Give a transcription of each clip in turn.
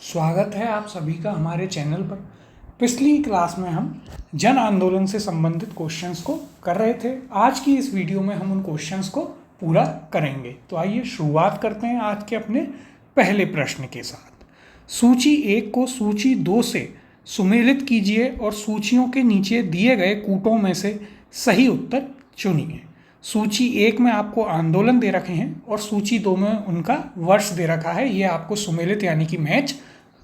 स्वागत है आप सभी का हमारे चैनल पर। पिछली क्लास में हम जन आंदोलन से संबंधित क्वेश्चंस को कर रहे थे। आज की इस वीडियो में हम उन क्वेश्चंस को पूरा करेंगे। तो आइए शुरुआत करते हैं आज के अपने पहले प्रश्न के साथ। सूची 1 को सूची 2 से सुमेलित कीजिए और सूचियों के नीचे दिए गए कूटों में से सही उत्तर चुनिए। सूची 1 में आपको आंदोलन दे रखे हैं और सूची 2 में उनका वर्ष दे रखा है। ये आपको सुमेलित यानी कि मैच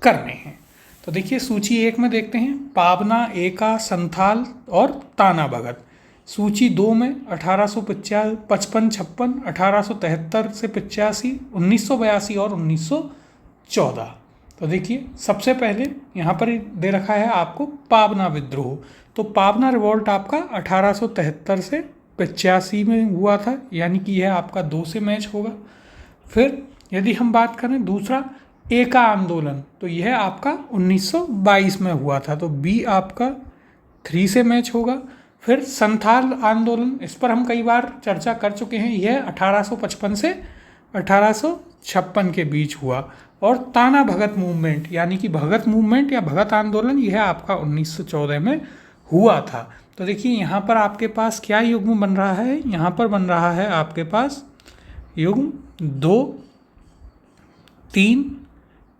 करने हैं। तो देखिए सूची 1 में देखते हैं पावना, एका, संथाल और ताना भगत। सूची 2 में 1855, 56, 1873 से 85, 1982 और 1914। तो देखिए सबसे पहले यहाँ पर दे रखा है आपको पावना विद्रोह। तो पावना रिवॉल्ट आपका 1873 से 85 में हुआ था, यानी कि यह आपका 2 से मैच होगा। फिर यदि हम बात करें दूसरा एका आंदोलन, तो यह आपका 1922 में हुआ था, तो बी आपका 3 से मैच होगा। फिर संथाल आंदोलन, इस पर हम कई बार चर्चा कर चुके हैं, यह 1855 से 1856 के बीच हुआ। और ताना भगत मूवमेंट यानी कि भगत मूवमेंट या भगत आंदोलन, यह आपका 1914 में हुआ था। तो देखिए यहाँ पर आपके पास क्या युग्म बन रहा है, यहाँ पर बन रहा है आपके पास युग्म 2, 3,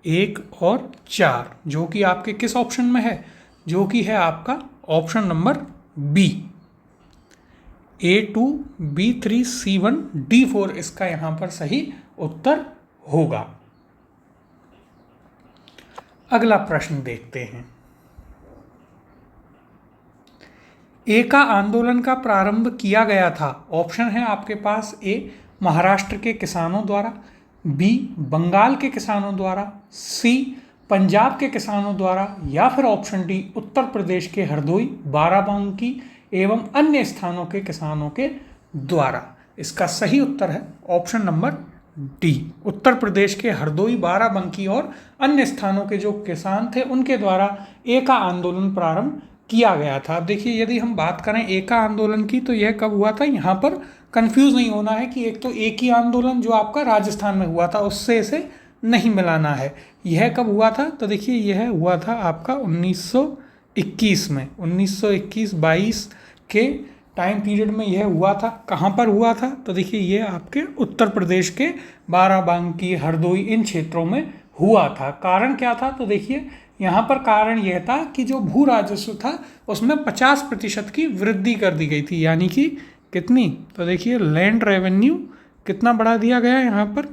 1 और 4, जो कि आपके किस ऑप्शन में है, जो कि है आपका option number B. A2, B3, C1, D4 इसका यहाँ पर सही उत्तर होगा। अगला प्रश्न देखते हैं। एका आंदोलन का प्रारंभ किया गया था। ऑप्शन है आपके पास ए महाराष्ट्र के किसानों द्वारा, बी बंगाल के किसानों द्वारा, सी पंजाब के किसानों द्वारा, या फिर ऑप्शन डी उत्तर प्रदेश के हरदोई, बाराबंकी एवं अन्य स्थानों के किसानों के द्वारा। इसका सही उत्तर है option number D, Uttar Pradesh के हरदोई, बाराबंकी और अन्य स्थानों के जो किसान थे उनके द्वारा एका आंदोलन प्रारंभ किया गया था। अब देखिए यदि हम बात करें एका आंदोलन की, तो यह कब हुआ था, यहाँ पर कंफ्यूज नहीं होना है कि एक तो एक ही आंदोलन जो आपका राजस्थान में हुआ था उससे इसे नहीं मिलाना है। यह कब हुआ था, तो देखिए यह हुआ था आपका 1921 में, 1921-22 के टाइम पीरियड में यह हुआ था। कहाँ पर हुआ था, तो देखिए ये आपके उत्तर प्रदेश के बाराबंकी, हरदोई इन क्षेत्रों में हुआ था। कारण क्या था, तो देखिए यहाँ पर कारण यह था कि जो भू राजस्व था उसमें 50% की वृद्धि कर दी गई थी, यानी कि कितनी, तो देखिए लैंड रेवेन्यू कितना बढ़ा दिया गया यहाँ पर,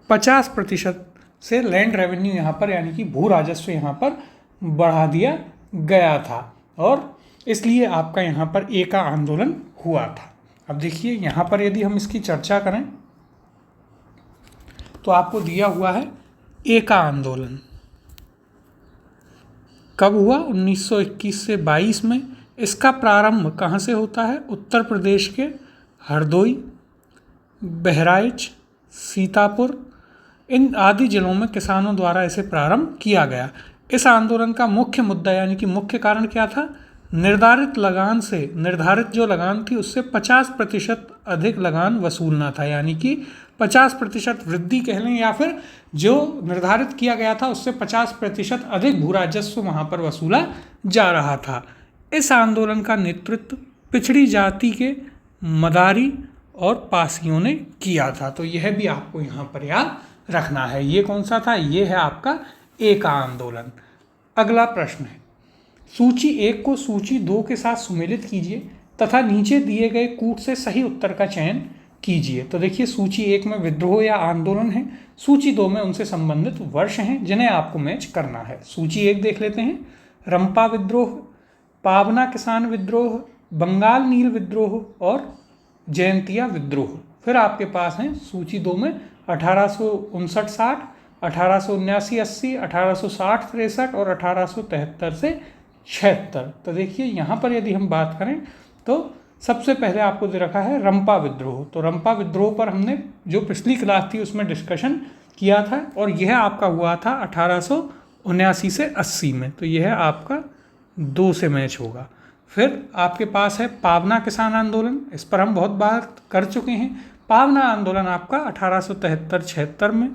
50% से लैंड रेवेन्यू यहाँ पर यानी कि भू राजस्व यहाँ पर बढ़ा दिया गया था, और इसलिए आपका यहाँ पर एका आंदोलन हुआ था। अब देखिए यहाँ पर यदि हम इसकी चर्चा करें तो आपको दिया हुआ है एका आंदोलन कब हुआ, 1921 से 22 में। इसका प्रारंभ कहाँ से होता है, उत्तर प्रदेश के हरदोई, बहराइच, सीतापुर इन आदि जिलों में किसानों द्वारा इसे प्रारंभ किया गया। इस आंदोलन का मुख्य मुद्दा यानी कि मुख्य कारण क्या था, निर्धारित लगान से, निर्धारित जो लगान थी उससे 50% अधिक लगान वसूलना था, यानी कि 50% वृद्धि कह लें, या फिर जो निर्धारित किया गया था उससे 50% अधिक भू राजस्व वहाँ पर वसूला जा रहा था। इस आंदोलन का नेतृत्व पिछड़ी जाति के मदारी और पासियों ने किया था। तो यह भी आपको यहाँ पर याद रखना है। ये कौन सा था, ये है आपका एका आंदोलन। अगला प्रश्न है, सूची 1 को सूची 2 के साथ सुमेलित कीजिए तथा नीचे दिए गए कूट से सही उत्तर का चयन कीजिए। तो देखिए सूची 1 में विद्रोह या आंदोलन है, सूची 2 में उनसे संबंधित वर्ष हैं जिन्हें आपको मैच करना है। सूची 1 देख लेते हैं, रंपा विद्रोह, पावना किसान विद्रोह, बंगाल नील विद्रोह और जयंतिया विद्रोह। फिर आपके पास हैं सूची 2 में 1859-60, 1879-80, 1860-63 और 1873 से 76। तो देखिए यहाँ पर यदि हम बात करें तो सबसे पहले आपको दे रखा है रंपा विद्रोह। तो रंपा विद्रोह पर हमने जो पिछली क्लास थी उसमें डिस्कशन किया था, और यह आपका हुआ था 1879 से 80 में। तो यह आपका 2 से मैच होगा। फिर आपके पास है पावना किसान आंदोलन, इस पर हम बहुत बात कर चुके हैं। पावना आंदोलन आपका 1873-76 में।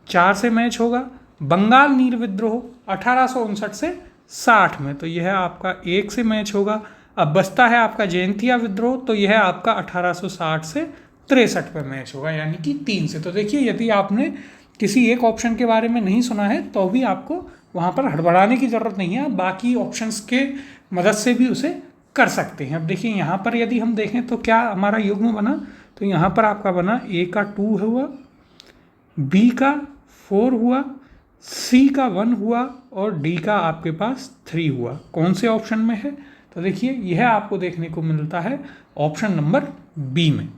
4 से मैच होगा। बंगाल नील विद्रोह 1859 से 60 में, तो यह आपका 1 से मैच होगा। अब बचता है आपका जयंतिया विद्रोह, तो यह आपका 1860 से 63 पे मैच होगा, यानी कि 3 से। तो देखिए, यदि आपने किसी एक ऑप्शन के बारे में नहीं सुना है तो भी आपको वहाँ पर हड़बड़ाने की ज़रूरत नहीं है, आप बाकी ऑप्शंस के मदद से भी उसे कर सकते हैं। अब देखिए, यहाँ पर यदि हम देखें तो क्या हमारा युग्म बना, तो यहाँ पर आपका बना ए का 2 हुआ, बी का 4 हुआ, सी का 1 हुआ और डी का आपके पास 3 हुआ। कौन से ऑप्शन में है, तो देखिए यह आपको देखने को मिलता है ऑप्शन नंबर बी में,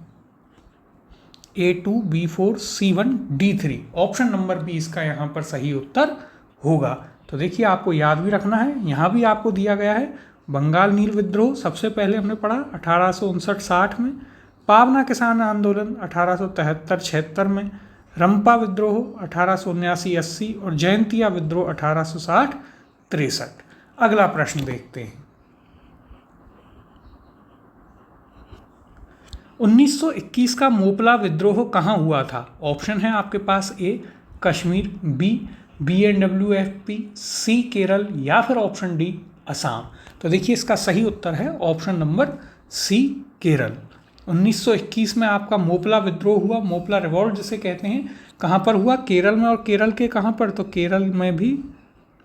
A2, B4, C1, D3। Option number B इसका यहाँ पर सही उत्तर होगा। तो देखिए, आपको याद भी रखना है, यहाँ भी आपको दिया गया है बंगाल नील विद्रोह सबसे पहले हमने पढ़ा 1859-60 में, पावना किसान आंदोलन 1873-76 में, रंपा विद्रोह 1879-80 और जयंतिया विद्रोह 1860-63। अगला प्रश्न देखते हैं। 1921 का मोपला विद्रोह कहाँ हुआ था? ऑप्शन है आपके पास ए कश्मीर, बी BNWFP, सी केरल या फिर ऑप्शन डी असम। तो देखिए, इसका सही उत्तर है ऑप्शन नंबर सी केरल। 1921 में आपका मोपला विद्रोह हुआ, मोपला रिवॉल्ट जिसे कहते हैं, कहाँ पर हुआ? केरल में। और केरल के कहाँ पर? तो केरल में भी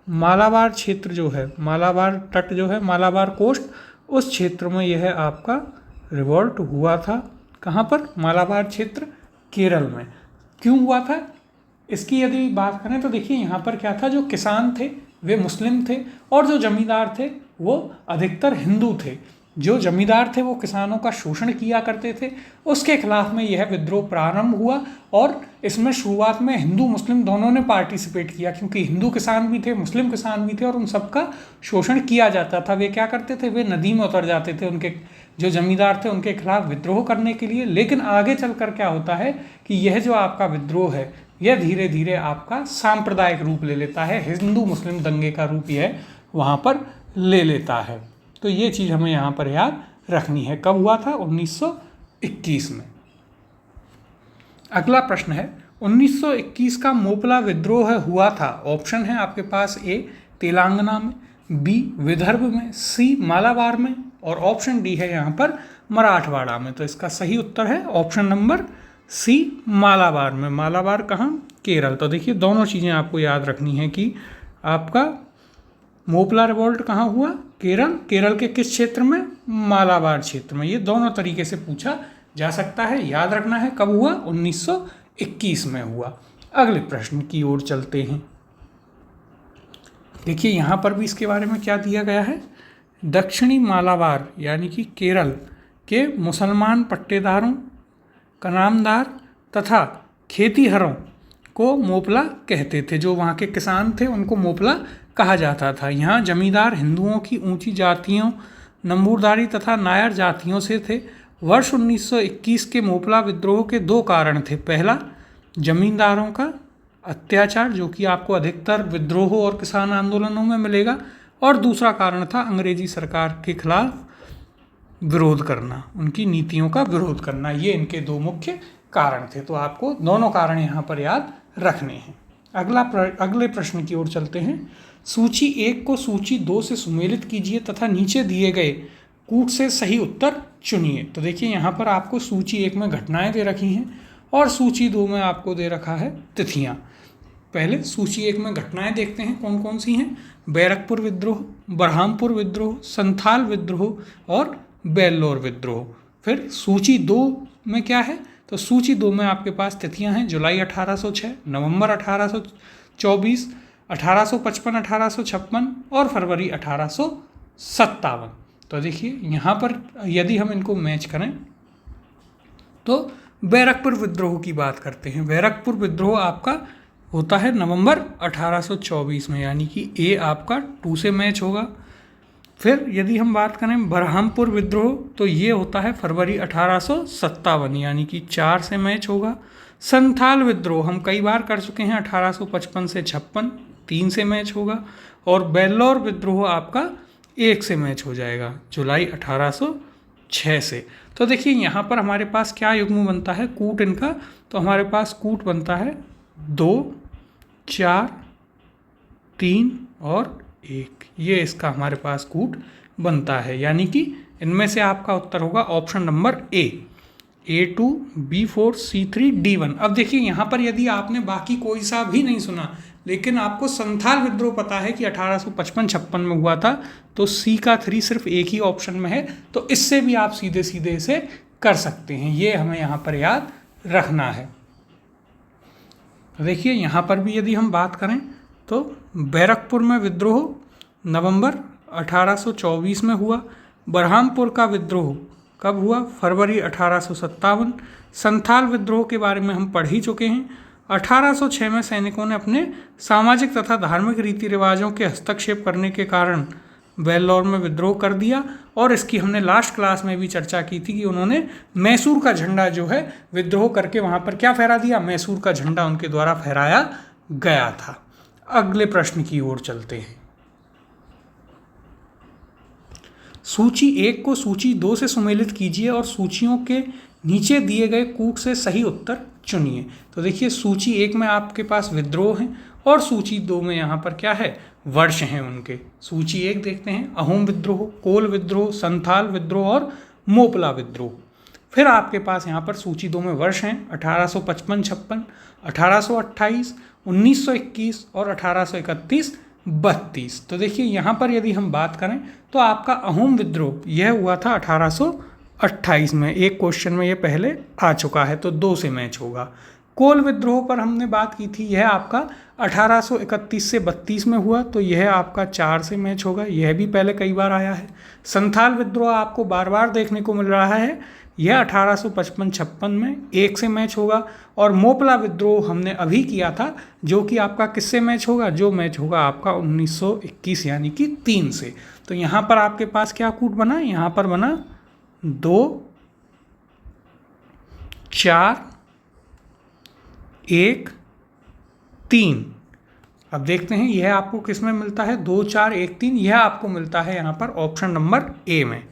मालाबार क्षेत्र जो है, मालाबार तट जो है, मालाबार कोस्ट, उस क्षेत्र में यह आपका रिवॉल्ट हुआ था। कहाँ पर? मालाबार क्षेत्र, केरल में। क्यों हुआ था इसकी यदि बात करें तो देखिए, यहाँ पर क्या था, जो किसान थे वे मुस्लिम थे और जो जमींदार थे वो अधिकतर हिंदू थे। जो जमींदार थे वो किसानों का शोषण किया करते थे, उसके खिलाफ में यह विद्रोह प्रारंभ हुआ। और इसमें शुरुआत में हिंदू मुस्लिम दोनों ने पार्टिसिपेट किया, क्योंकि हिंदू किसान भी थे, मुस्लिम किसान भी थे और उन सबका शोषण किया जाता था। वे क्या करते थे? वे नदी में उतर जाते थे उनके जो जमींदार थे उनके खिलाफ विद्रोह करने के लिए। लेकिन आगे चलकर क्या होता है कि यह जो आपका विद्रोह है यह धीरे धीरे आपका सांप्रदायिक रूप ले लेता है, हिंदू मुस्लिम दंगे का रूप यह वहाँ पर ले लेता है। तो ये चीज़ हमें यहाँ पर याद रखनी है। कब हुआ था? 1921 में। अगला प्रश्न है, 1921 का मोपला विद्रोह हुआ था। ऑप्शन है आपके पास ए तेलंगाना में, बी विदर्भ में, सी मालाबार में और ऑप्शन डी है यहाँ पर मराठवाड़ा में। तो इसका सही उत्तर है ऑप्शन नंबर सी मालाबार में। मालाबार कहाँ? केरल। तो देखिए, दोनों चीज़ें आपको याद रखनी है कि आपका मोपला रिवॉल्ट कहाँ हुआ? केरल। केरल के किस क्षेत्र में? मालाबार क्षेत्र में। ये दोनों तरीके से पूछा जा सकता है, याद रखना है। कब हुआ? 1921 में हुआ। अगले प्रश्न की ओर चलते हैं। देखिए, यहाँ पर भी इसके बारे में क्या दिया गया है। दक्षिणी मालाबार यानी कि केरल के मुसलमान पट्टेदारों, कनामदार तथा खेतीहरों को मोपला कहते थे। जो वहाँ के किसान थे उनको मोपला कहा जाता था। यहाँ जमींदार हिंदुओं की ऊंची जातियों, नंबूरदारी तथा नायर जातियों से थे। वर्ष 1921 के मोपला विद्रोह के 2 कारण थे। पहला, जमींदारों का अत्याचार, जो कि आपको अधिकतर विद्रोहों और किसान आंदोलनों में मिलेगा, और दूसरा कारण था अंग्रेजी सरकार के खिलाफ विरोध करना, उनकी नीतियों का विरोध करना। ये इनके 2 मुख्य कारण थे। तो आपको दोनों कारण यहाँ पर याद रखने हैं। अगले प्रश्न की ओर चलते हैं। सूची 1 को सूची 2 से सुमेलित कीजिए तथा नीचे दिए गए कूट से सही उत्तर चुनिए। तो देखिए, यहाँ पर आपको सूची 1 में घटनाएं दे रखी हैं और सूची 2 में आपको दे रखा है तिथियाँ। पहले सूची 1 में घटनाएं देखते हैं कौन कौन सी हैं। बैरकपुर विद्रोह, बरहामपुर विद्रोह, संथाल विद्रोह और बेल्लोर विद्रोह। फिर सूची 2 में क्या है? तो सूची 2 में आपके पास तिथियां हैं जुलाई 1806, नवंबर 1824, 1855, 1856 और फरवरी 1857। तो देखिए, यहाँ पर यदि हम इनको मैच करें तो बैरकपुर विद्रोह की बात करते हैं। बैरकपुर विद्रोह आपका होता है नवंबर 1824 में, यानी कि ए आपका 2 से मैच होगा। फिर यदि हम बात करें बरहामपुर विद्रोह, तो ये होता है फरवरी 1857, यानी कि 4 से मैच होगा। संथाल विद्रोह हम कई बार कर चुके हैं, 1855 से 56, 3 से मैच होगा। और बेल्लोर विद्रोह आपका 1 से मैच हो जाएगा, जुलाई 1806 से। तो देखिए, यहाँ पर हमारे पास क्या युग्म बनता है कूट इनका, तो हमारे पास कूट बनता है 2, 4, 3 और 1, ये इसका हमारे पास कूट बनता है। यानी कि इनमें से आपका उत्तर होगा option number A2, B4, C3, D1। अब देखिए यहाँ पर यदि आपने बाकी कोई सा भी नहीं सुना लेकिन आपको संथाल विद्रोह पता है कि 1855-56 में हुआ था, तो C का 3 सिर्फ एक ही ऑप्शन में है, तो इससे भी आप सीधे सीधे इसे कर सकते हैं। ये हमें यहाँ पर याद रखना है। तो देखिए यहाँ पर भी यदि हम बात करें तो बैरकपुर में विद्रोह नवंबर 1824 में हुआ। बरहामपुर का विद्रोह कब हुआ? फरवरी 1857। संथाल विद्रोह के बारे में हम पढ़ ही चुके हैं। 1806 में सैनिकों ने अपने सामाजिक तथा धार्मिक रीति रिवाजों के हस्तक्षेप करने के कारण वेल्लोर में विद्रोह कर दिया, और इसकी हमने लास्ट क्लास में भी चर्चा की थी कि उन्होंने मैसूर का झंडा जो है विद्रोह करके वहाँ पर क्या फहरा दिया? मैसूर का झंडा उनके द्वारा फहराया गया था। अगले प्रश्न की ओर चलते हैं। सूची 1 को सूची 2 से सुमेलित कीजिए और सूचियों के नीचे दिए गए कूट से सही उत्तर चुनिए। तो देखिए सूची 1 में आपके पास विद्रोह हैं और सूची 2 में यहाँ पर क्या है? वर्ष हैं उनके। सूची 1 देखते हैं, अहोम विद्रोह, कोल विद्रोह, संथाल विद्रोह और मोपला विद्रोह। फिर आपके पास यहाँ पर सूची 2 में वर्ष हैं 1855-56, 1828, 1921 और 1831-32। तो देखिए यहाँ पर यदि हम बात करें तो आपका अहोम विद्रोह यह हुआ था 1828 में। एक क्वेश्चन में ये पहले आ चुका है, तो 2 से मैच होगा। कोल विद्रोह पर हमने बात की थी, यह आपका 1831 से 32 में हुआ, तो यह आपका 4 से मैच होगा, यह भी पहले कई बार आया है। संथाल विद्रोह आपको बार बार देखने को मिल रहा है, यह 1855-56 में 1 से मैच होगा। और मोपला विद्रोह हमने अभी किया था, जो कि आपका किससे मैच होगा? जो मैच होगा आपका 1921 यानी कि 3 से। तो यहाँ पर आपके पास क्या कूट बना? यहाँ पर बना 2, 4, 1, 3। अब देखते हैं यह आपको किस में मिलता है? 2, 4, 1, 3। यह आपको मिलता है यहाँ पर ऑप्शन नंबर A में,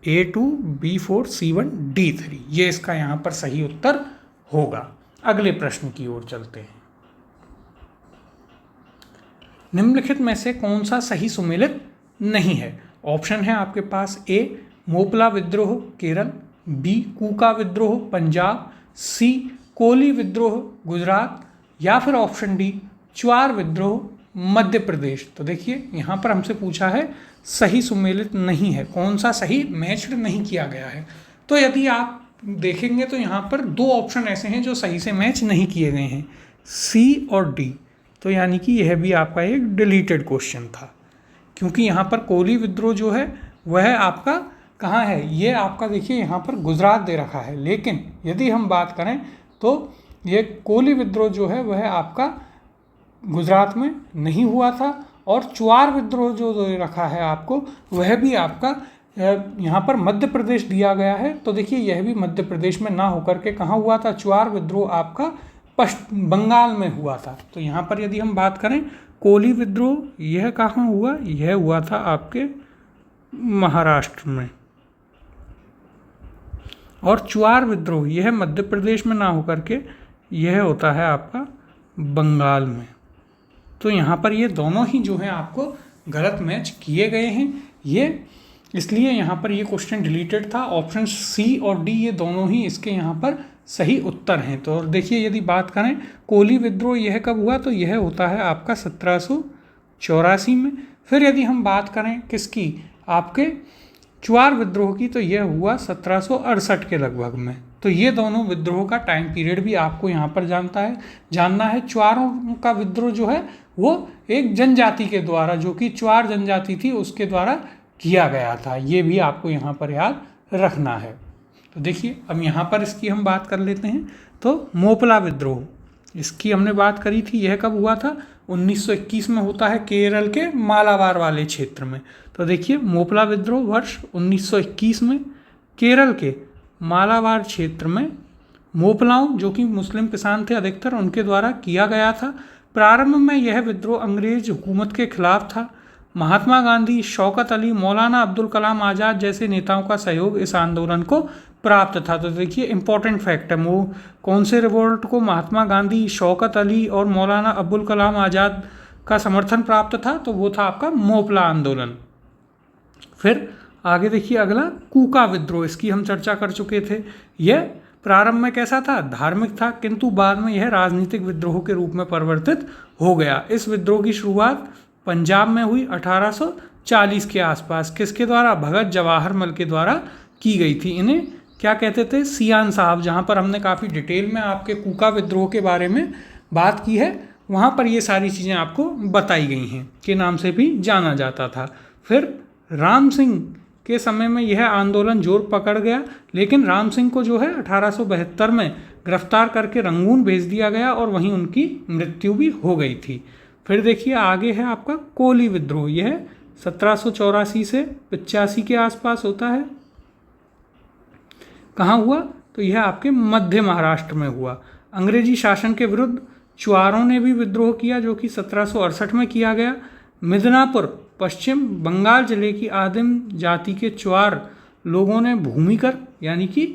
A2, B4, C1, D3। ये इसका यहाँ पर सही उत्तर होगा। अगले प्रश्न की ओर चलते हैं। निम्नलिखित में से कौन सा सही सुमेलित नहीं है? ऑप्शन है आपके पास A मोपला विद्रोह केरल, B कूका विद्रोह पंजाब, C कोली विद्रोह गुजरात, या फिर ऑप्शन डी च्वार विद्रोह मध्य प्रदेश। तो देखिए यहाँ पर हमसे पूछा है सही सुमेलित नहीं है, कौन सा सही मैच्ड नहीं किया गया है। तो यदि आप देखेंगे तो यहाँ पर 2 ऑप्शन ऐसे हैं जो सही से मैच नहीं किए गए हैं, C और D। तो यानी कि यह भी आपका एक डिलीटेड क्वेश्चन था, क्योंकि यहाँ पर कोली विद्रोह जो है वह आपका कहाँ है? ये आपका देखिए यहाँ पर गुजरात दे रखा है, लेकिन यदि हम बात करें तो ये कोली विद्रोह जो है वह आपका गुजरात में नहीं हुआ था, और च्वार विद्रोह जो दे रखा है आपको वह भी आपका यहाँ पर मध्य प्रदेश दिया गया है। तो देखिए यह भी मध्य प्रदेश में ना होकर के कहाँ हुआ था? च्वार विद्रोह आपका बंगाल में हुआ था। तो यहाँ पर यदि हम बात करें कोली विद्रोह यह कहाँ हुआ? यह हुआ था आपके महाराष्ट्र में, और च्वार विद्रोह यह मध्य प्रदेश में ना होकर के यह होता है आपका बंगाल में। तो यहाँ पर ये दोनों ही जो हैं आपको गलत मैच किए गए हैं, ये इसलिए यहाँ पर ये क्वेश्चन डिलीटेड था। ऑप्शन C और D ये दोनों ही इसके यहाँ पर सही उत्तर हैं। तो और देखिए यदि बात करें कोली विद्रोह यह कब हुआ? तो यह होता है आपका 1784 में। फिर यदि हम बात करें किसकी? आपके च्वार विद्रोह की, तो यह हुआ 1768 के लगभग में। तो ये दोनों विद्रोह का टाइम पीरियड भी आपको यहाँ पर जानना है। च्वारों का विद्रोह जो है वो एक जनजाति के द्वारा, जो कि च्वार जनजाति थी, उसके द्वारा किया गया था। ये भी आपको यहाँ पर याद रखना है। तो देखिए अब यहाँ पर इसकी हम बात कर लेते हैं। तो मोपला विद्रोह इसकी हमने बात करी थी, यह कब हुआ था? 1921 में होता है, केरल के मालाबार वाले क्षेत्र में। तो देखिए मोपला विद्रोह वर्ष 1921 में केरल के मालाबार क्षेत्र में मोपलाओं, जो कि मुस्लिम किसान थे अधिकतर, उनके द्वारा किया गया था। प्रारंभ में यह विद्रोह अंग्रेज हुकूमत के खिलाफ था। महात्मा गांधी, शौकत अली, मौलाना अब्दुल कलाम आज़ाद जैसे नेताओं का सहयोग इस आंदोलन को प्राप्त था। तो देखिए इंपॉर्टेंट फैक्ट है, वो कौन से रिवोल्ट को महात्मा गांधी, शौकत अली और मौलाना अबुल कलाम आज़ाद का समर्थन प्राप्त था? तो वो था आपका मोपला आंदोलन। फिर आगे देखिए अगला कूका विद्रोह, इसकी हम चर्चा कर चुके थे। यह प्रारंभ में कैसा था? धार्मिक था, किंतु बाद में यह राजनीतिक विद्रोह के रूप में परिवर्तित हो गया। इस विद्रोह की शुरुआत पंजाब में हुई 1840 के आसपास। किसके द्वारा? भगत जवाहर मल के द्वारा की गई थी। इन्हें क्या कहते थे? सियान साहब। जहाँ पर हमने काफ़ी डिटेल में आपके कूका विद्रोह के बारे में बात की है, वहाँ पर ये सारी चीज़ें आपको बताई गई हैं, के नाम से भी जाना जाता था। फिर राम सिंह के समय में यह आंदोलन जोर पकड़ गया, लेकिन राम सिंह को जो है 1872 में गिरफ्तार करके रंगून भेज दिया गया और वहीं उनकी मृत्यु भी हो गई थी। फिर देखिए आगे है आपका कोली विद्रोह। यह 1784 से 85 के आसपास होता है। कहाँ हुआ? तो यह आपके मध्य महाराष्ट्र में हुआ। अंग्रेजी शासन के विरुद्ध चुआरों ने भी विद्रोह किया, जो कि 1768 में किया गया। मिदनापुर पश्चिम बंगाल जिले की आदिम जाति के चुआर लोगों ने भूमिकर यानी कि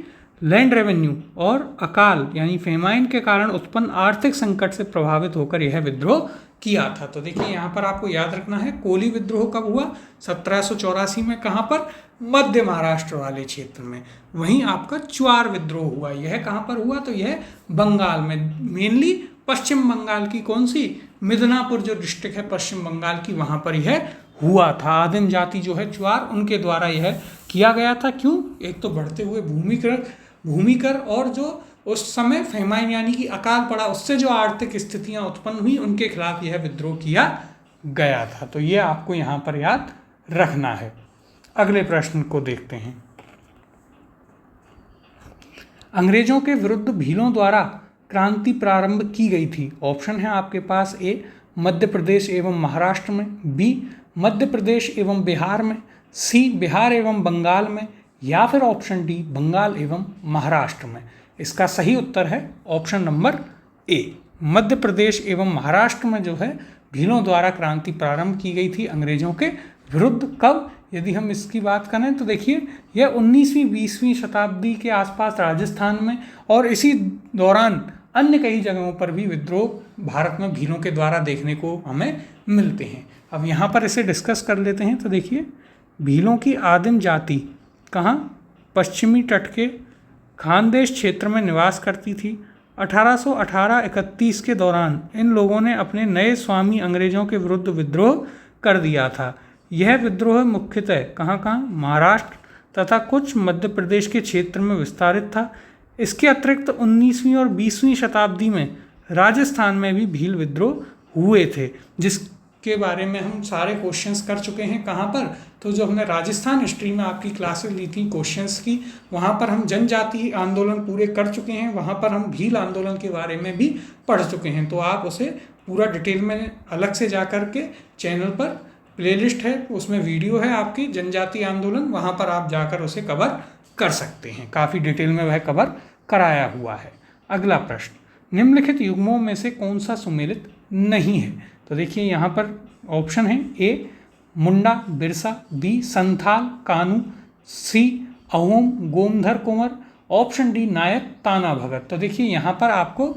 लैंड रेवेन्यू और अकाल यानी फेमाइन के कारण उत्पन्न आर्थिक संकट से प्रभावित होकर यह विद्रोह किया था। तो देखिए यहाँ पर आपको याद रखना है, कोली विद्रोह कब हुआ? 1784 में। कहाँ पर? मध्य महाराष्ट्र वाले क्षेत्र में। वहीं आपका चुआर विद्रोह हुआ, यह कहाँ पर हुआ? तो यह बंगाल में, मेनली पश्चिम बंगाल की कौन सी? मिदनापुर जो डिस्ट्रिक्ट है पश्चिम बंगाल की, वहाँ पर यह हुआ था। आदिम जाति जो है चुआर, उनके द्वारा यह किया गया था। क्यों? एक तो बढ़ते हुए भूमिकर और जो उस समय फेमाइन यानी कि अकाल पड़ा, उससे जो आर्थिक स्थितियां उत्पन्न हुई, उनके खिलाफ यह विद्रोह किया गया था। तो ये आपको यहाँ पर याद रखना है। अगले प्रश्न को देखते हैं। अंग्रेजों के विरुद्ध भीलों द्वारा क्रांति प्रारंभ की गई थी। ऑप्शन है आपके पास: ए मध्य प्रदेश एवं महाराष्ट्र में, बी मध्य प्रदेश एवं बिहार में, सी बिहार एवं बंगाल में, या फिर ऑप्शन डी बंगाल एवं महाराष्ट्र में। इसका सही उत्तर है option number A, Madhya Pradesh एवं महाराष्ट्र में जो है भीलों द्वारा क्रांति प्रारंभ की गई थी अंग्रेजों के विरुद्ध। कब? यदि हम इसकी बात करें तो देखिए यह 19वीं 20वीं शताब्दी के आसपास राजस्थान में, और इसी दौरान अन्य कई जगहों पर भी विद्रोह भारत में भीलों के द्वारा देखने को हमें मिलते हैं। अब यहाँ पर इसे डिस्कस कर लेते हैं। तो देखिए भीलों की आदिम जाति कहाँ? पश्चिमी तट के खानदेश क्षेत्र में निवास करती थी। 1818-31 के दौरान इन लोगों ने अपने नए स्वामी अंग्रेजों के विरुद्ध विद्रोह कर दिया था। यह विद्रोह मुख्यतः कहाँ? महाराष्ट्र तथा कुछ मध्य प्रदेश के क्षेत्र में विस्तारित था। इसके अतिरिक्त 19वीं और 20वीं शताब्दी में राजस्थान में भी भील विद्रोह हुए थे, जिसके बारे में हम सारे क्वेश्चंस कर चुके हैं। कहाँ पर? तो जो हमने राजस्थान हिस्ट्री में आपकी क्लासेस ली थी क्वेश्चंस की, वहाँ पर हम जनजाति आंदोलन पूरे कर चुके हैं। वहाँ पर हम भील आंदोलन के बारे में भी पढ़ चुके हैं। तो आप उसे पूरा डिटेल में अलग से जा कर के चैनल पर प्लेलिस्ट है, उसमें वीडियो है आपकी जनजाति आंदोलन, वहाँ पर आप जाकर उसे कवर कर सकते हैं। काफ़ी डिटेल में वह कवर कराया हुआ है। अगला प्रश्न, निम्नलिखित युग्मों में से कौन सा सुमेलित नहीं है? तो देखिए यहाँ पर ऑप्शन है: ए मुंडा बिरसा, बी संथाल कानू, सी अहोम गोमधर कुंवर, ऑप्शन डी नायक ताना भगत। तो देखिए यहाँ पर आपको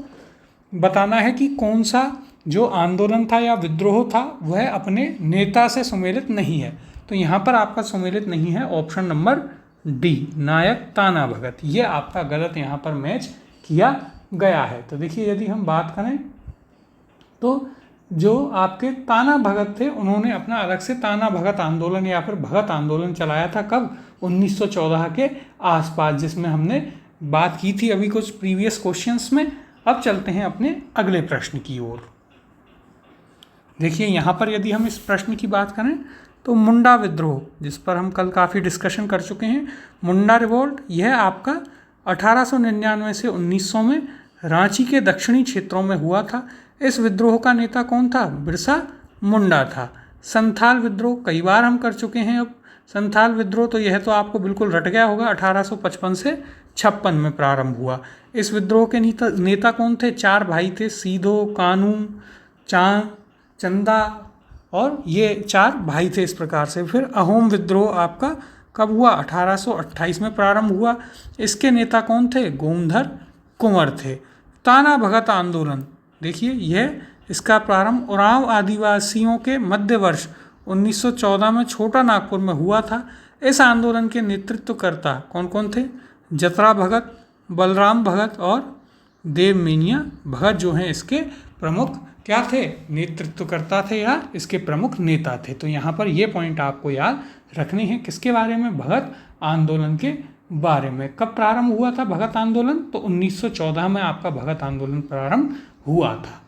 बताना है कि कौन सा जो आंदोलन था या विद्रोह था वह अपने नेता से सुमेलित नहीं है। तो यहाँ पर आपका सुमेलित नहीं है ऑप्शन नंबर डी नायक ताना भगत। ये आपका गलत यहाँ पर मैच किया गया है। तो देखिए यदि हम बात करें तो जो आपके ताना भगत थे, उन्होंने अपना अलग से ताना भगत आंदोलन या फिर भगत आंदोलन चलाया था। कब? 1914 के आसपास, जिसमें हमने बात की थी अभी कुछ प्रीवियस क्वेश्चंस में। अब चलते हैं अपने अगले प्रश्न की ओर। देखिए यहाँ पर यदि हम इस प्रश्न की बात करें तो मुंडा विद्रोह, जिस पर हम कल काफ़ी डिस्कशन कर चुके हैं, मुंडा रिवोल्ट, यह आपका 1899 से 1900 में रांची के दक्षिणी क्षेत्रों में हुआ था। इस विद्रोह का नेता कौन था? बिरसा मुंडा था। संथाल विद्रोह कई बार हम कर चुके हैं। अब संथाल विद्रोह तो यह तो आपको बिल्कुल रट गया होगा, 1855 से 56 में प्रारंभ हुआ। इस विद्रोह के नेता कौन थे? 4 भाई थे, सीधो, कानू, चंदा, और ये 4 भाई थे इस प्रकार से। फिर अहोम विद्रोह आपका कब हुआ? 1828 में प्रारंभ हुआ। इसके नेता कौन थे? गोमधर कुंवर थे। ताना भगत आंदोलन, देखिए यह इसका प्रारंभ उरांव आदिवासियों के मध्य वर्ष 1914 में छोटा नागपुर में हुआ था। इस आंदोलन के नेतृत्वकर्ता कौन कौन थे? जतरा भगत, बलराम भगत और देवमेनिया भगत जो हैं इसके प्रमुख क्या थे? नेतृत्वकर्ता थे या इसके प्रमुख नेता थे। तो यहाँ पर ये पॉइंट आपको याद रखने हैं। किसके बारे में? भगत आंदोलन के बारे में। कब प्रारंभ हुआ था भगत आंदोलन? तो 1914 में आपका भगत आंदोलन प्रारंभ हुआ था।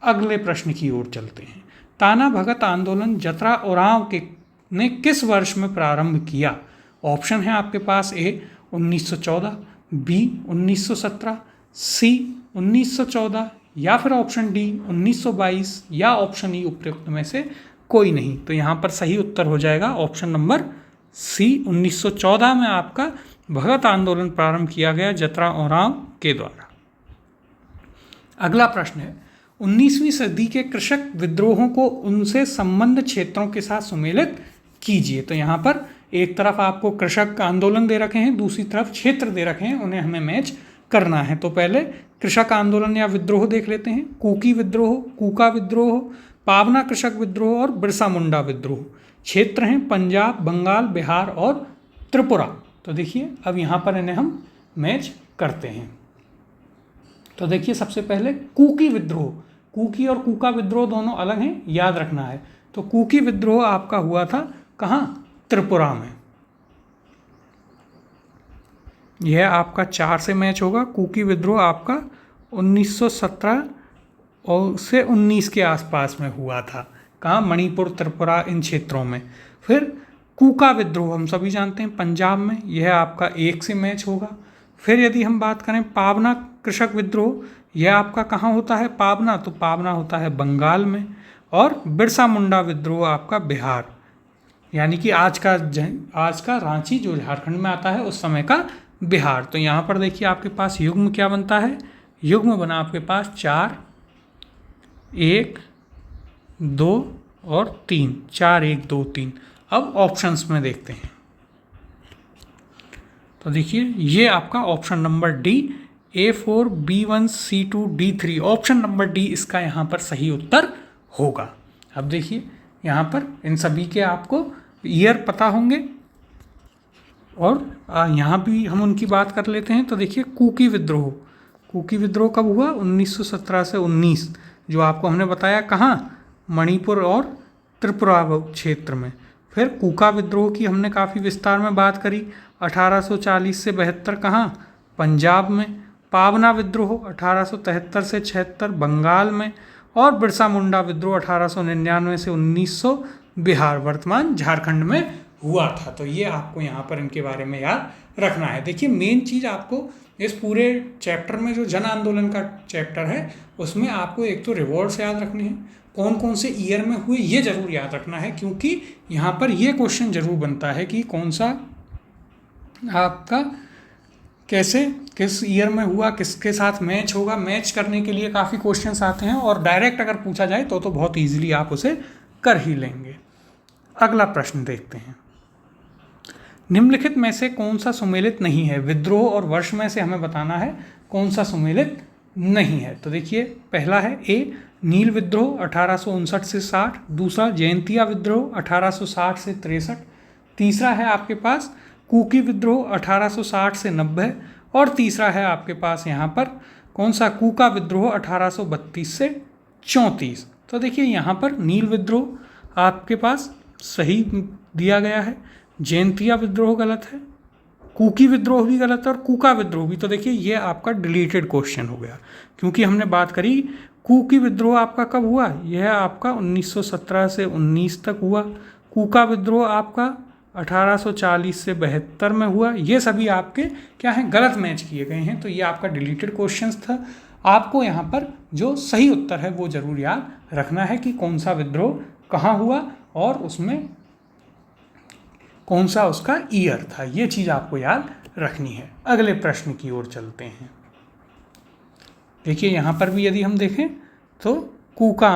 अगले प्रश्न की ओर चलते हैं। ताना भगत आंदोलन जतरा ओरांव के ने किस वर्ष में प्रारंभ किया? ऑप्शन है आपके पास: ए 1914, बी 1917, सी 1914 या फिर ऑप्शन डी 1922 या ऑप्शन ई उपयुक्त में से कोई नहीं। तो यहाँ पर सही उत्तर हो जाएगा ऑप्शन नंबर सी 1914 में आपका भगत आंदोलन प्रारंभ किया गया जतरा ओरांव के द्वारा। अगला प्रश्न है 19वीं सदी के कृषक विद्रोहों को उनसे संबद्ध क्षेत्रों के साथ सुमेलित कीजिए। तो यहाँ पर एक तरफ आपको कृषक आंदोलन दे रखे हैं, दूसरी तरफ क्षेत्र दे रखे हैं, उन्हें हमें मैच करना है। तो पहले कृषक आंदोलन या विद्रोह देख लेते हैं। कुकी विद्रोह, कूका विद्रोह, पावना कृषक विद्रोह और बिरसा मुंडा विद्रोह। क्षेत्र हैं पंजाब, बंगाल, बिहार और त्रिपुरा। तो देखिए अब यहाँ पर इन्हें हम मैच करते हैं। तो देखिए सबसे पहले कुकी विद्रोह, कुकी और कूका विद्रोह दोनों अलग हैं, याद रखना है। तो कुकी विद्रोह आपका हुआ था कहाँ? त्रिपुरा में। यह आपका 4 से मैच होगा। कुकी विद्रोह आपका 1917 और से 19 के आसपास में हुआ था। कहाँ? मणिपुर, त्रिपुरा, इन क्षेत्रों में। फिर कूका विद्रोह हम सभी जानते हैं पंजाब में, यह आपका 1 से मैच होगा। फिर यदि हम बात करें पावना कृषक विद्रोह, यह आपका कहाँ होता है पावना? तो पावना होता है बंगाल में। और बिरसा मुंडा विद्रोह आपका बिहार, यानी कि आज का रांची जो झारखंड में आता है उस समय का बिहार। तो यहाँ पर देखिए आपके पास युग्म क्या बनता है? युग्म बना आपके पास 4, 1, 2 और 3, 4, 1, 2, 3। अब ऑप्शंस में देखते हैं। तो देखिए ये आपका option number D A4, B1, C2, D3, option number D इसका यहाँ पर सही उत्तर होगा। अब देखिए यहाँ पर इन सभी के आपको ईयर पता होंगे और यहाँ भी हम उनकी बात कर लेते हैं। तो देखिए कुकी विद्रोह, कुकी विद्रोह कब हुआ? 1917 से 19, जो आपको हमने बताया कहाँ? मणिपुर और त्रिपुरा क्षेत्र में। फिर कूका विद्रोह की हमने काफ़ी विस्तार में बात करी, 1840 से 72 कहाँ? पंजाब में। पावना विद्रोह 1873 से 76 बंगाल में। और बिरसा मुंडा विद्रोह 1899 से 1900 बिहार वर्तमान झारखंड में हुआ था। तो ये आपको यहाँ पर इनके बारे में याद रखना है। देखिए मेन चीज़ आपको इस पूरे चैप्टर में जो जन आंदोलन का चैप्टर है उसमें आपको एक तो रिवॉल्ट्स याद रखने हैं, कौन कौन से ईयर में हुए ये जरूर याद रखना है, क्योंकि यहाँ पर ये क्वेश्चन जरूर बनता है कि कौन सा आपका कैसे किस ईयर में हुआ, किसके साथ मैच होगा। मैच करने के लिए काफ़ी क्वेश्चंस आते हैं और डायरेक्ट अगर पूछा जाए तो बहुत ईजिली आप उसे कर ही लेंगे। अगला प्रश्न देखते हैं। निम्नलिखित में से कौन सा सुमेलित नहीं है? विद्रोह और वर्ष में से हमें बताना है कौन सा सुमेलित नहीं है। तो देखिए पहला है ए नील विद्रोह 1859 से 60, दूसरा जयंतिया विद्रोह 1860 से 63, तीसरा है आपके पास कुकी विद्रोह 1860 से 90 और तीसरा है आपके पास यहाँ पर कौन सा? कूका विद्रोह 1832 से 34। तो देखिए यहाँ पर नील विद्रोह आपके पास सही दिया गया है, जयंतिया विद्रोह गलत है, कुकी विद्रोह भी गलत है और कूका विद्रोह भी। तो देखिए ये आपका डिलीटेड क्वेश्चन हो गया, क्योंकि हमने बात करी कुकी विद्रोह आपका कब हुआ? यह आपका 1917 से 19 तक हुआ। कूका विद्रोह आपका 1840 से 72 में हुआ। ये सभी आपके क्या हैं? गलत मैच किए गए हैं। तो ये आपका डिलीटेड क्वेश्चंस था। आपको यहाँ पर जो सही उत्तर है वो जरूर याद रखना है कि कौन सा विद्रोह कहाँ हुआ और उसमें कौन सा उसका ईयर था। ये चीज़ आपको याद रखनी है। अगले प्रश्न की ओर चलते हैं। देखिए यहाँ पर भी यदि हम देखें तो कूका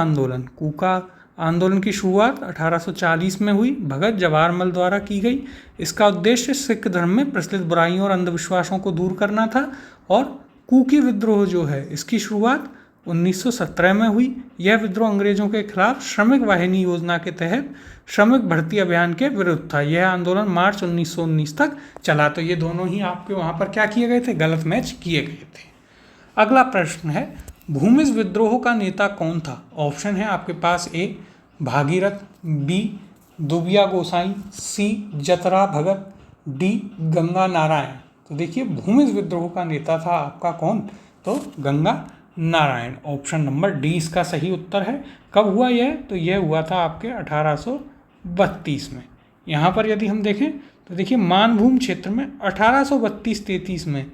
आंदोलन की शुरुआत 1840 में हुई, भगत जवाहरमल द्वारा की गई। इसका उद्देश्य सिख धर्म में प्रचलित बुराइयों और अंधविश्वासों को दूर करना था। और कूकी विद्रोह जो है इसकी शुरुआत 1917 में हुई। यह विद्रोह अंग्रेजों के खिलाफ श्रमिक वाहिनी योजना के तहत श्रमिक भर्ती अभियान के विरुद्ध था। यह आंदोलन मार्च 1919 तक चला। तो ये दोनों ही आपके वहाँ पर क्या किए गए थे, गलत मैच किए गए थे। अगला प्रश्न है, भूमिज विद्रोह का नेता कौन था? ऑप्शन है आपके पास ए भागीरथ, बी दुबिया गोसाई, सी जतरा भगत, डी गंगा नारायण। तो देखिए भूमिज विद्रोह का नेता था आपका कौन, तो Ganga Narayan. Option number D इसका सही उत्तर है। कब हुआ यह, तो यह हुआ था आपके 1832 में। यहाँ पर यदि हम देखें तो देखिए मानभूम क्षेत्र में 1832-33 में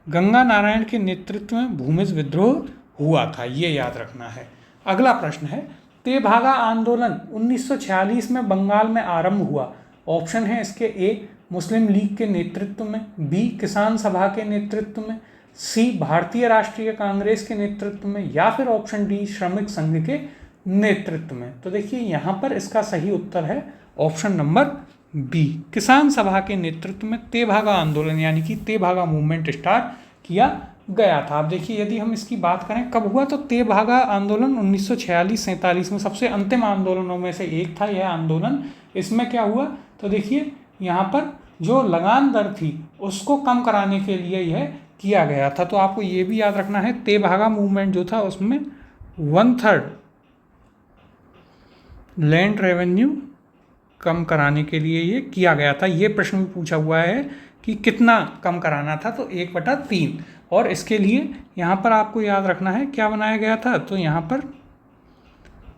गंगा नारायण के नेतृत्व में भूमिज विद्रोह हुआ था, ये याद रखना है। अगला प्रश्न है, तेभागा आंदोलन 1946 में बंगाल में आरंभ हुआ। ऑप्शन है इसके ए मुस्लिम लीग के नेतृत्व में, बी किसान सभा के नेतृत्व में, सी भारतीय राष्ट्रीय कांग्रेस के नेतृत्व में, या फिर ऑप्शन डी श्रमिक संघ के नेतृत्व में। तो देखिए यहाँ पर इसका सही उत्तर है ऑप्शन नंबर बी, किसान सभा के नेतृत्व में तेभागा आंदोलन यानी कि तेभागा मूवमेंट स्टार्ट किया गया था। अब देखिए यदि हम इसकी बात करें कब हुआ, तो तेभागा आंदोलन 1946-47 में सबसे अंतिम आंदोलनों में से एक था यह आंदोलन। इसमें क्या हुआ, तो देखिए यहाँ पर जो लगान दर थी उसको कम कराने के लिए यह किया गया था। तो आपको ये भी याद रखना है तेभागा मूवमेंट जो था उसमें 1/3 लैंड रेवेन्यू कम कराने के लिए ये किया गया था। ये प्रश्न भी पूछा हुआ है कि कितना कम कराना था, तो 1/3। और इसके लिए यहाँ पर आपको याद रखना है क्या बनाया गया था, तो यहाँ पर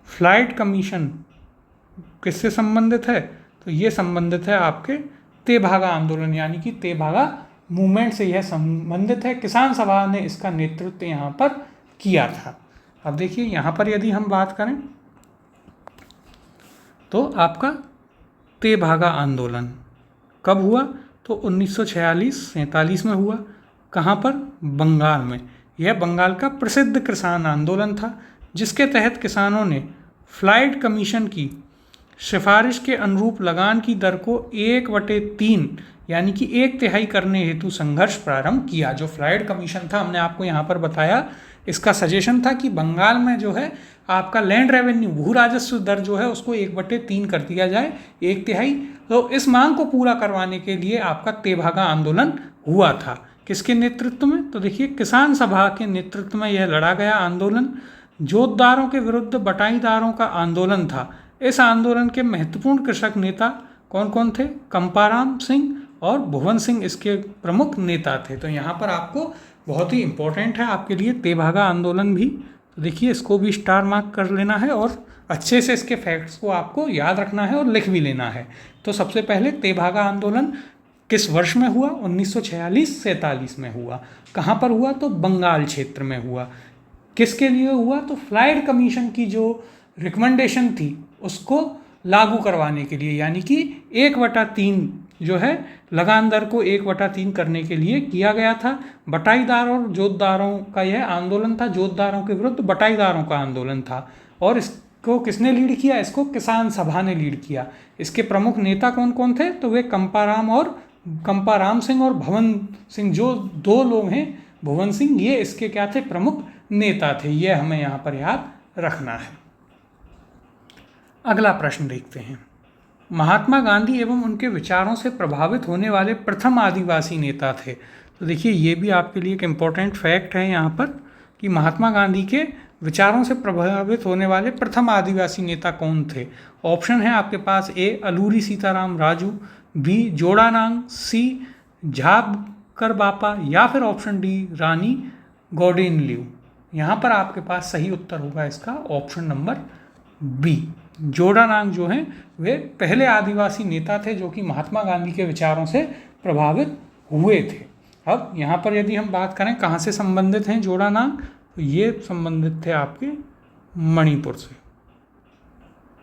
फ्लाइट कमीशन किससे संबंधित है, तो ये संबंधित है आपके तेभागा आंदोलन यानी कि तेभागा मूवमेंट से यह संबंधित है। किसान सभा ने इसका नेतृत्व यहाँ पर किया था। अब देखिए यहाँ पर यदि हम बात करें तो आपका तेभागा आंदोलन कब हुआ, तो 1946-47 में हुआ। कहाँ पर, बंगाल में। यह बंगाल का प्रसिद्ध किसान आंदोलन था जिसके तहत किसानों ने फ्लाइट कमीशन की सिफारिश के अनुरूप लगान की दर को 1/3 यानी कि 1/3 करने हेतु संघर्ष प्रारंभ किया। जो फ्लाइट कमीशन था हमने आपको यहाँ पर बताया, इसका सजेशन था कि बंगाल में जो है आपका लैंड रेवेन्यू भू राजस्व दर जो है उसको 1/3 कर दिया जाए, 1/3। तो इस मांग को पूरा करवाने के लिए आपका तेभागा आंदोलन हुआ था। किसके नेतृत्व में, तो देखिए किसान सभा के नेतृत्व में यह लड़ा गया आंदोलन। जोतदारों के विरुद्ध बटाईदारों का आंदोलन था। इस आंदोलन के महत्वपूर्ण कृषक नेता कौन कौन थे, कंपाराम सिंह और भुवन सिंह इसके प्रमुख नेता थे। तो यहाँ पर आपको बहुत ही इंपॉर्टेंट है आपके लिए तेभागा आंदोलन भी। तो देखिए इसको भी स्टार मार्क कर लेना है और अच्छे से इसके फैक्ट्स को आपको याद रखना है और लिख भी लेना है। तो सबसे पहले तेभागा आंदोलन किस वर्ष में हुआ, 1946-47 में हुआ। कहाँ पर हुआ, तो बंगाल क्षेत्र में हुआ। किसके लिए हुआ, तो फ्लाइट कमीशन की जो रिकमेंडेशन थी उसको लागू करवाने के लिए, यानी कि 1/3 जो है लगान दर को 1/3 करने के लिए किया गया था। बटाईदार और जोतदारों का यह आंदोलन था, जोतदारों के विरुद्ध बटाईदारों का आंदोलन था। और इसको किसने लीड किया, इसको किसान सभा ने लीड किया। इसके प्रमुख नेता कौन कौन थे, तो वे कंपाराम सिंह और भवन सिंह, जो दो लोग हैं भुवन सिंह, ये इसके क्या थे, प्रमुख नेता थे। ये हमें यहाँ पर याद रखना है। अगला प्रश्न देखते हैं, महात्मा गांधी एवं उनके विचारों से प्रभावित होने वाले प्रथम आदिवासी नेता थे। तो देखिए ये भी आपके लिए एक इम्पॉर्टेंट फैक्ट है यहाँ पर कि महात्मा गांधी के विचारों से प्रभावित होने वाले प्रथम आदिवासी नेता कौन थे। ऑप्शन है आपके पास ए अलूरी सीताराम राजू, बी जोड़ानांग, सी झाबकर बापा, या फिर ऑप्शन डी रानी गौडेनलिऊ। यहाँ पर आपके पास सही उत्तर होगा इसका ऑप्शन नंबर बी। जोड़ानांग जो हैं वे पहले आदिवासी नेता थे जो कि महात्मा गांधी के विचारों से प्रभावित हुए थे। अब यहाँ पर यदि हम बात करें कहाँ से संबंधित हैं जोड़ानांग, तो ये संबंधित थे आपके मणिपुर से।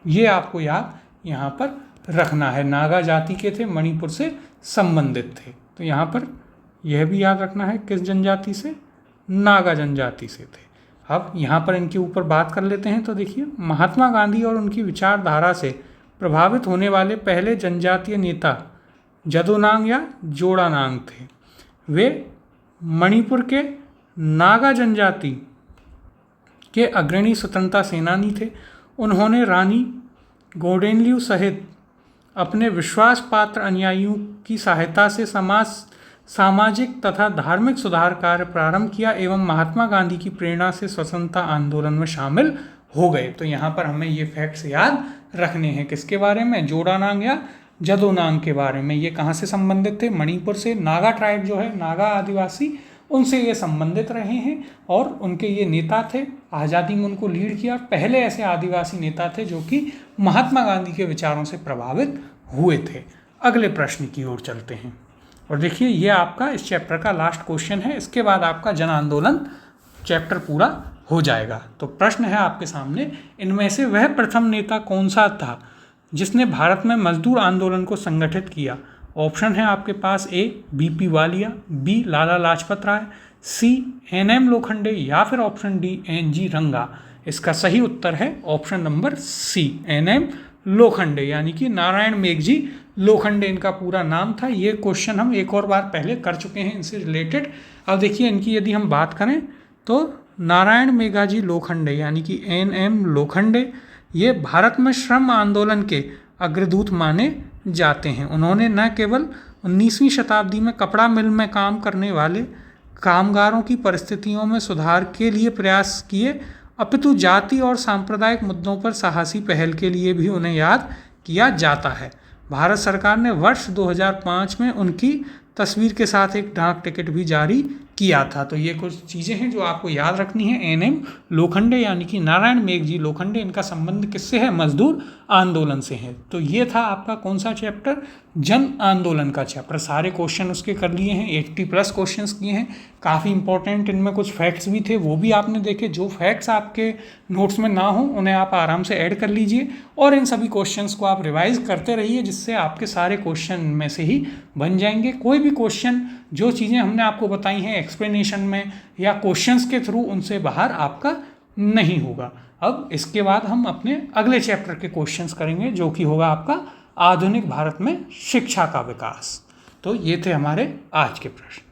ये आपको याद यहाँ पर रखना है, नागा जाति के थे, मणिपुर से संबंधित थे। तो यहाँ पर यह भी याद रखना है किस जनजाति से, नागा जनजाति से थे। अब यहाँ पर इनके ऊपर बात कर लेते हैं। तो देखिए, महात्मा गांधी और उनकी विचारधारा से प्रभावित होने वाले पहले जनजातीय नेता जदोनांग या जोड़ानांग थे। वे मणिपुर के नागा जनजाति के अग्रणी स्वतंत्रता सेनानी थे। उन्होंने रानी गौडेनलियू सहित अपने विश्वास पात्र अनुयायियों की सहायता से सामाजिक तथा धार्मिक सुधार कार्य प्रारंभ किया एवं महात्मा गांधी की प्रेरणा से स्वतंत्रता आंदोलन में शामिल हो गए। तो यहाँ पर हमें ये फैक्ट्स याद रखने हैं। किसके बारे में? जोड़ानांग या जदोनांग के बारे में। ये कहाँ से संबंधित थे? मणिपुर से। नागा ट्राइब जो है, नागा आदिवासी, उनसे ये संबंधित रहे हैं और उनके ये नेता थे। आज़ादी में उनको लीड किया। पहले ऐसे आदिवासी नेता थे जो कि महात्मा गांधी के विचारों से प्रभावित हुए थे। अगले प्रश्न की ओर चलते हैं और देखिए, ये आपका इस चैप्टर का लास्ट क्वेश्चन है। इसके बाद आपका जन आंदोलन चैप्टर पूरा हो जाएगा। तो प्रश्न है आपके सामने, इनमें से वह प्रथम नेता कौन सा था जिसने भारत में मजदूर आंदोलन को संगठित किया? ऑप्शन है आपके पास: ए बीपी वालिया, बी लाला लाजपत राय, सी एनएम लोखंडे या फिर ऑप्शन डी एनजी रंगा। इसका सही उत्तर है option number C, NM Lokhande, यानी कि नारायण मेघजी लोखंडे इनका पूरा नाम था। ये क्वेश्चन हम एक और बार पहले कर चुके हैं इनसे रिलेटेड। अब देखिए, इनकी यदि हम बात करें तो नारायण मेघाजी लोखंडे यानी कि एनएम लोखंडे, ये भारत में श्रम आंदोलन के अग्रदूत माने जाते हैं। उन्होंने न केवल 19वीं शताब्दी में कपड़ा मिल में काम करने वाले कामगारों की परिस्थितियों में सुधार के लिए प्रयास किए, अपितु जाति और सांप्रदायिक मुद्दों पर साहसी पहल के लिए भी उन्हें याद किया जाता है। भारत सरकार ने वर्ष 2005 में उनकी तस्वीर के साथ एक डाक टिकट भी जारी किया था। तो ये कुछ चीज़ें हैं जो आपको याद रखनी है। एनएम लोखंडे यानी कि नारायण मेघजी लोखंडे, इनका संबंध किससे है? मजदूर आंदोलन से है। तो ये था आपका कौन सा चैप्टर? जन आंदोलन का चैप्टर। सारे क्वेश्चन उसके कर लिए हैं, 80+ क्वेश्चंस किए हैं। काफ़ी इंपॉर्टेंट इनमें कुछ फैक्ट्स भी थे, वो भी आपने देखे। जो फैक्ट्स आपके नोट्स में ना हो उन्हें आप आराम से ऐड कर लीजिए और इन सभी क्वेश्चंस को आप रिवाइज करते रहिए, जिससे आपके सारे क्वेश्चन में से ही बन जाएंगे। कोई भी क्वेश्चन, जो चीज़ें हमने आपको बताई हैं एक्सप्लेनेशन में या क्वेश्चंस के थ्रू, उनसे बाहर आपका नहीं होगा। अब इसके बाद हम अपने अगले चैप्टर के क्वेश्चंस करेंगे, जो कि होगा आपका आधुनिक भारत में शिक्षा का विकास। तो ये थे हमारे आज के प्रश्न।